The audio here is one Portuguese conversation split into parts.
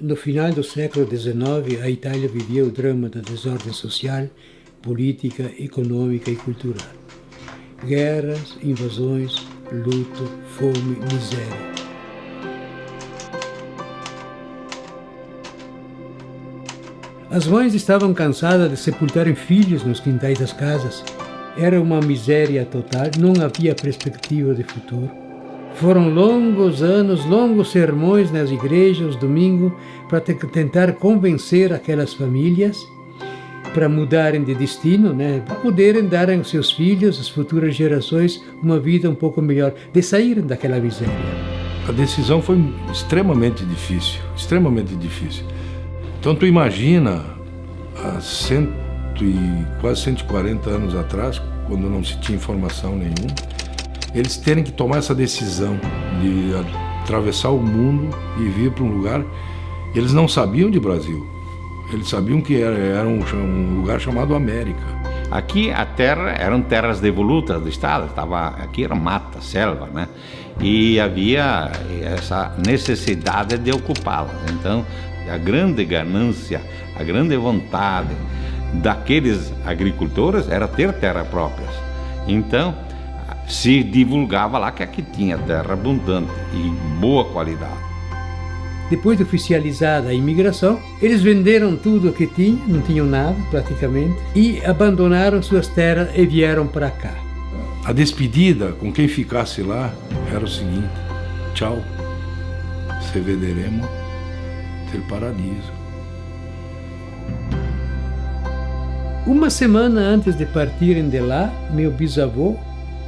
No final do século XIX, a Itália vivia o drama da desordem social, política, econômica e cultural. Guerras, invasões, luto, fome, miséria. As mães estavam cansadas de sepultarem filhos nos quintais das casas. Era uma miséria total, não havia perspectiva de futuro. Foram longos anos, longos sermões nas igrejas, domingo, para tentar convencer aquelas famílias para mudarem de destino, para poderem dar aos seus filhos, às futuras gerações, uma vida um pouco melhor, de saírem daquela miséria. A decisão foi extremamente difícil. Então tu imagina, há quase 140 anos atrás, quando não se tinha informação nenhuma, eles terem que tomar essa decisão de atravessar o mundo e vir para um lugar. Eles não sabiam de Brasil, eles sabiam que era um lugar chamado América. Aqui a terra eram terras devolutas do Estado, aqui era mata, selva, né? E havia essa necessidade de ocupá-las. Então, a grande ganância, a grande vontade daqueles agricultores era ter terra próprias. Então, se divulgava lá que aqui tinha terra abundante e boa qualidade. Depois de oficializada a imigração, eles venderam tudo o que tinham, não tinham nada praticamente, e abandonaram suas terras e vieram para cá. A despedida com quem ficasse lá era o seguinte: tchau, se vederemo del paradiso. Uma semana antes de partirem de lá, meu bisavô,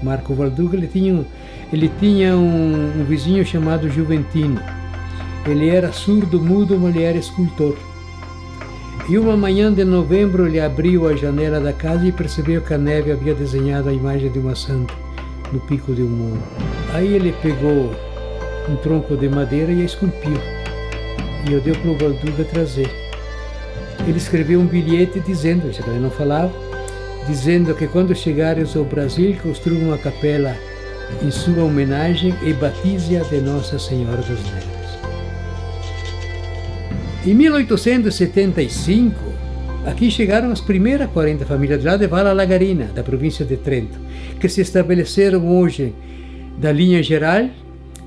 Marco Valduga, ele tinha um vizinho chamado Juventino. Ele era surdo, mudo, mas ele era escultor. E uma manhã de novembro ele abriu a janela da casa e percebeu que a neve havia desenhado a imagem de uma santa no pico de um morro. Aí ele pegou um tronco de madeira e a esculpiu. E eu dei para o Valduga trazer. Ele escreveu um bilhete dizendo, já que ele não falava, dizendo que quando chegares ao Brasil, construa uma capela em sua homenagem e batize-a de Nossa Senhora das Neves. Em 1875, aqui chegaram as primeiras 40 famílias lá de Vala Lagarina, da província de Trento, que se estabeleceram hoje da linha geral,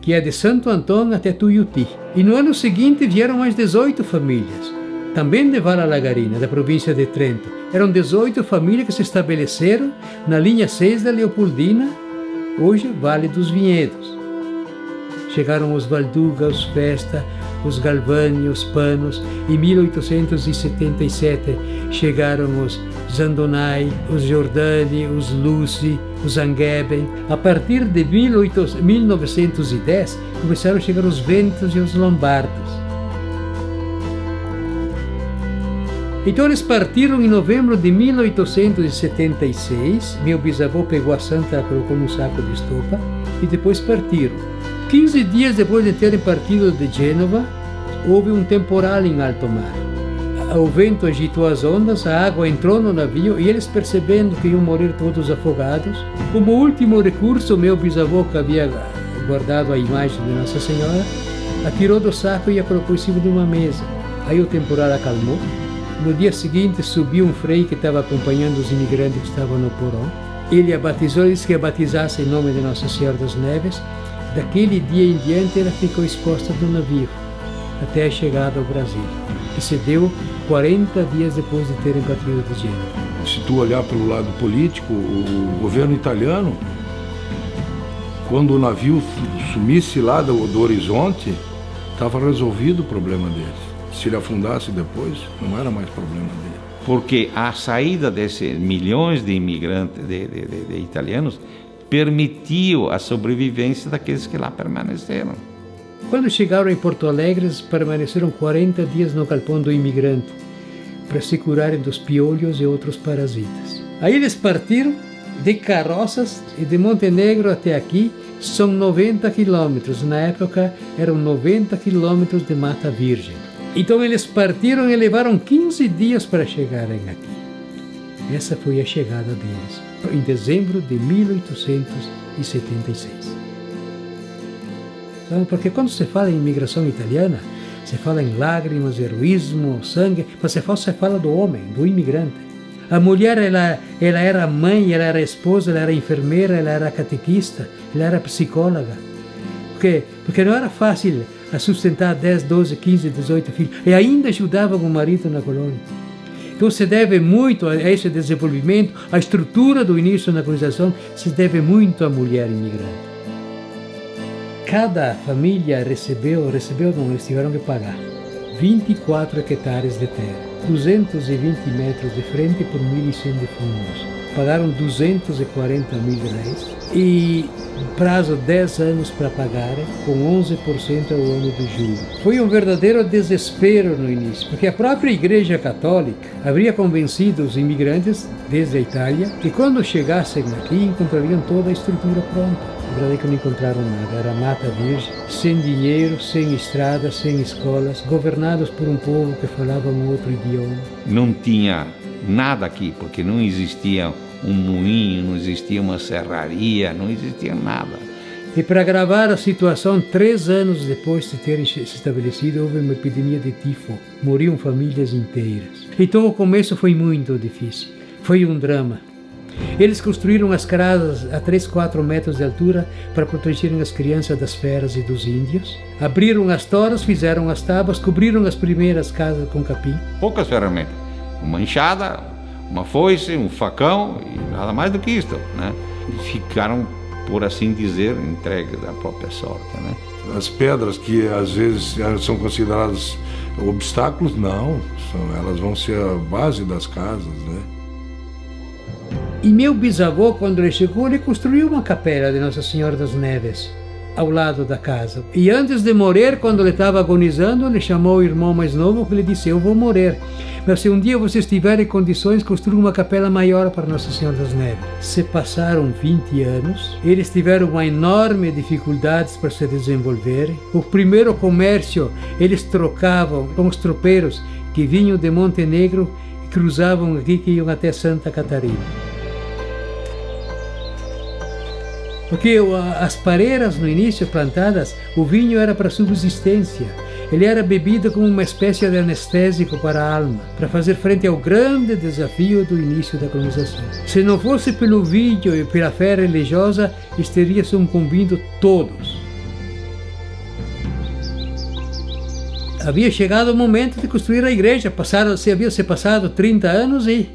que é de Santo Antônio até Tuiuti. E no ano seguinte vieram mais 18 famílias, também de Vala Lagarina, da província de Trento. Eram 18 famílias que se estabeleceram na linha 6 da Leopoldina, hoje Vale dos Vinhedos. Chegaram os Valduga, os Festa, os Galvani, os Panos. Em 1877 chegaram os Zandonai, os Giordani, os Luci, os Angheben. A partir de 1910 começaram a chegar os Ventos e os Lombardos. Então eles partiram em novembro de 1876. Meu bisavô pegou a santa, colocou num saco de estopa e depois partiram. 15 dias depois de terem partido de Gênova, houve um temporal em alto mar. O vento agitou as ondas, a água entrou no navio e eles, percebendo que iam morrer todos afogados, como último recurso, meu bisavô, que havia guardado a imagem de Nossa Senhora, a tirou do saco e a colocou em cima de uma mesa. Aí o temporal acalmou. No dia seguinte subiu um frei que estava acompanhando os imigrantes que estavam no porão. Ele a batizou e disse que a batizasse em nome de Nossa Senhora das Neves. Daquele dia em diante ela ficou exposta no navio, até a chegada ao Brasil, que se deu 40 dias depois de terem partido de Gênova. Se tu olhar para o lado político, o governo italiano, quando o navio sumisse lá do horizonte, estava resolvido o problema deles. Se ele afundasse depois, não era mais problema dele. Porque a saída desses milhões de imigrantes, de italianos, permitiu a sobrevivência daqueles que lá permaneceram. Quando chegaram em Porto Alegre, eles permaneceram 40 dias no galpão do imigrante, para se curarem dos piolhos e outros parasitas. Aí eles partiram de carroças e de Montenegro até aqui, são 90 quilômetros. Na época eram 90 quilômetros de mata virgem. Então eles partiram e levaram 15 dias para chegarem aqui. Essa foi a chegada deles, em dezembro de 1876. Porque quando se fala em imigração italiana, se fala em lágrimas, heroísmo, sangue, mas se fala do homem, do imigrante. A mulher, ela era mãe, ela era esposa, ela era enfermeira, ela era catequista, ela era psicóloga. Porque não era fácil sustentar 10, 12, 15, 18 filhos. E ainda ajudava o marido na colônia. Então se deve muito a esse desenvolvimento, a estrutura do início da colonização se deve muito à mulher imigrante. Cada família recebeu, não, eles tiveram que pagar 24 hectares de terra, 220 metros de frente por 1.100 de fundos. Pagaram 240 mil reais e prazo 10 anos para pagarem, com 11% ao ano de juros. Foi um verdadeiro desespero no início, porque a própria Igreja Católica havia convencido os imigrantes desde a Itália que quando chegassem aqui encontrariam toda a estrutura pronta. A verdade é que não encontraram nada, era mata virgem, sem dinheiro, sem estradas, sem escolas, governados por um povo que falava um outro idioma. Não tinha nada aqui, porque não existia um moinho, não existia uma serraria, não existia nada. E para agravar a situação, 3 anos depois de terem se estabelecido, houve uma epidemia de tifo. Moriam famílias inteiras. Então o começo foi muito difícil, foi um drama. Eles construíram as casas a 3, 4 metros de altura para protegerem as crianças das feras e dos índios. Abriram as toras, fizeram as tábuas, cobriram as primeiras casas com capim. Poucas ferramentas. Uma enxada, uma foice, um facão e nada mais do que isso, né? E ficaram, por assim dizer, entregues à própria sorte, né? As pedras que às vezes são consideradas obstáculos, não, elas vão ser a base das casas, né? E meu bisavô, quando ele chegou, ele construiu uma capela de Nossa Senhora das Neves ao lado da casa. E antes de morrer, quando ele estava agonizando, ele chamou o irmão mais novo e lhe disse: eu vou morrer, mas se um dia vocês tiverem condições, construam uma capela maior para Nossa Senhora das Neves. Se passaram 20 anos, eles tiveram uma enorme dificuldades para se desenvolverem. O primeiro comércio eles trocavam com os tropeiros que vinham de Montenegro e cruzavam aqui, que iam até Santa Catarina. Porque as pareiras no início plantadas, o vinho era para subsistência. Ele era bebido como uma espécie de anestésico para a alma, para fazer frente ao grande desafio do início da colonização. Se não fosse pelo vinho e pela fé religiosa, eles teriam sucumbido todos. Havia chegado o momento de construir a igreja. Havia se passado 30 anos e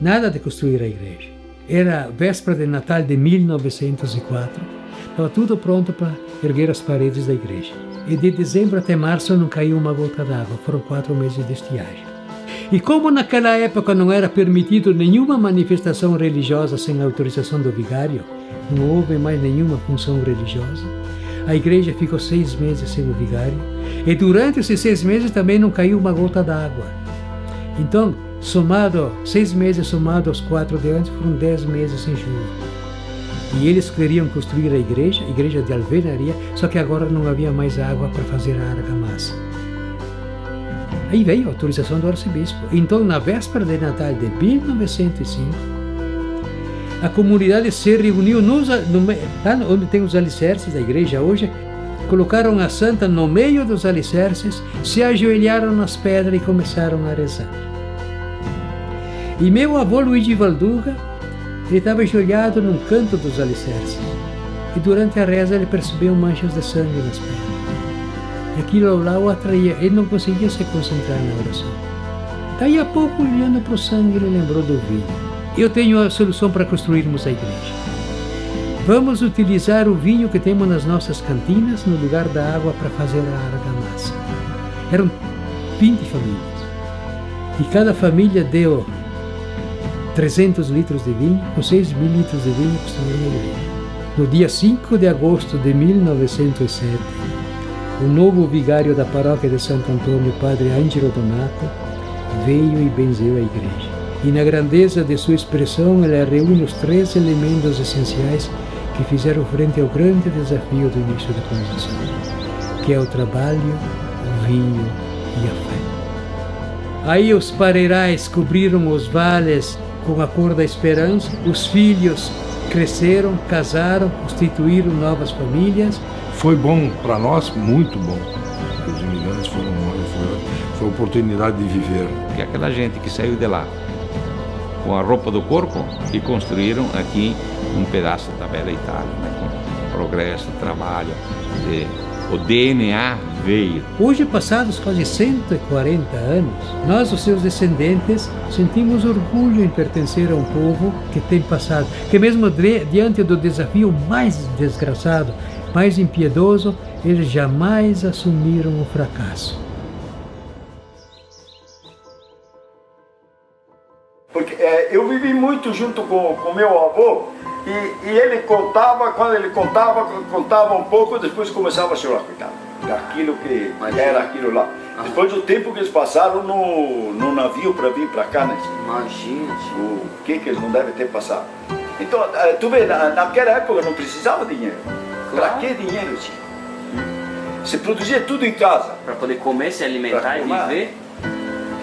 nada de construir a igreja. Era véspera de Natal de 1904, estava tudo pronto para erguer as paredes da igreja. E de dezembro até março não caiu uma gota d'água, foram 4 meses de estiagem. E como naquela época não era permitido nenhuma manifestação religiosa sem autorização do vigário, não houve mais nenhuma função religiosa, a igreja ficou 6 meses sem o vigário, e durante esses 6 meses também não caiu uma gota d'água. Então, 6 meses somado aos 4 de antes, foram 10 meses sem chuva. E eles queriam construir a igreja de alvenaria, só que agora não havia mais água para fazer a argamassa. Aí veio a autorização do arcebispo. Então, na véspera de Natal de 1905, a comunidade se reuniu lá onde tem os alicerces da igreja hoje, colocaram a santa no meio dos alicerces, se ajoelharam nas pedras e começaram a rezar. E meu avô Luiz de Valduga, ele estava ajoelhado num canto dos alicerces. E durante a reza ele percebeu manchas de sangue nas pedras. E aquilo lá o atraía, ele não conseguia se concentrar na oração. Daí a pouco, olhando para o sangue, ele lembrou do vinho. Eu tenho a solução para construirmos a igreja. Vamos utilizar o vinho que temos nas nossas cantinas no lugar da água para fazer a argamassa. Eram 20 famílias. E cada família deu 300 litros de vinho, com 6 mil litros de vinho construíram a igreja. No dia 5 de agosto de 1907, o novo vigário da paróquia de Santo Antônio, padre Ângelo Donato, veio e benzeu a igreja. E na grandeza de sua expressão, ela reúne os 3 elementos essenciais que fizeram frente ao grande desafio do início da colonização, que é o trabalho, o vinho e a fé. Aí os pareirais cobriram os vales com a cor da esperança, os filhos cresceram, casaram, constituíram novas famílias. Foi bom para nós, muito bom. Os imigrantes foram essa oportunidade de viver. Que é aquela gente que saiu de lá com a roupa do corpo e construíram aqui um pedaço da bela Itália, né? Com progresso, trabalho, o DNA veio. Hoje, passados quase 140 anos, nós, os seus descendentes, sentimos orgulho em pertencer a um povo que tem passado, que mesmo diante do desafio mais desgraçado, mais impiedoso, eles jamais assumiram o fracasso. Porque eu vivi muito junto com meu avô e ele contava, quando ele contava um pouco, depois começava a chorar, coitado, daquilo que era aquilo lá. Depois do tempo que eles passaram no navio para vir para cá, né? Imagina. O que eles não devem ter passado. Então, tu vê, naquela época não precisava de dinheiro. Para que dinheiro tinha? Se produzia tudo em casa. Para poder comer, se alimentar e viver.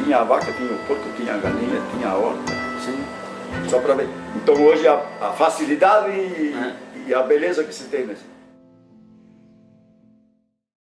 Tinha a vaca, tinha o porco, tinha a galinha, tinha a horta. Sim. Só para ver. Então hoje a facilidade e a beleza que se tem nesse.